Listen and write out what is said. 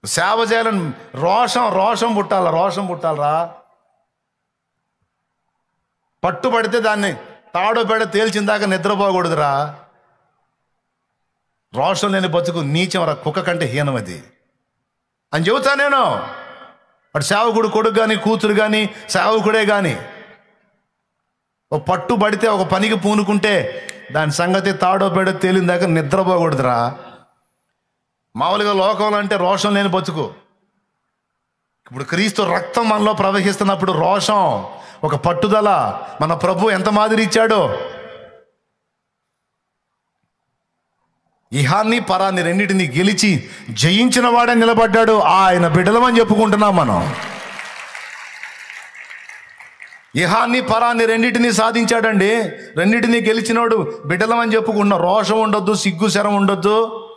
సేవ చేయాలని రోషం పుట్టాలరా. పట్టుబడితే దాన్ని తాడో పేడ తేల్చిందాక నిద్రపోకూడదురా. రోషం లేని బతుకు నీచమరా, కుక్క కంటే హీనం అది అని చెబుతా నేను. అటు సేవకుడు కొడుకు కానీ కూతురు కానీ సేవకుడే కానీ ఒక పట్టుబడితే ఒక పనికి పూనుకుంటే దాని సంగతి తాడో పేడో తేలిందాక నిద్రపోకూడదురా. మామూలుగా లోకంలో అంటే రోషం లేని బతుకు. ఇప్పుడు క్రీస్తు రక్తం మనలో ప్రవహిస్తున్నప్పుడు రోషం, ఒక పట్టుదల. మన ప్రభు ఎంత మాదిరి ఇచ్చాడో. ఇహాన్ని పరాన్ని రెండింటిని గెలిచి జయించిన వాడే నిలబడ్డాడు. ఆయన బిడ్డలమని చెప్పుకుంటున్నాం మనం. ఇహాన్ని పరాన్ని రెండింటినీ సాధించాడండి. రెండింటినీ గెలిచినోడు బిడ్డలమని చెప్పుకుంటున్నాం. రోషం ఉండొద్దు, సిగ్గు శరం ఉండొద్దు.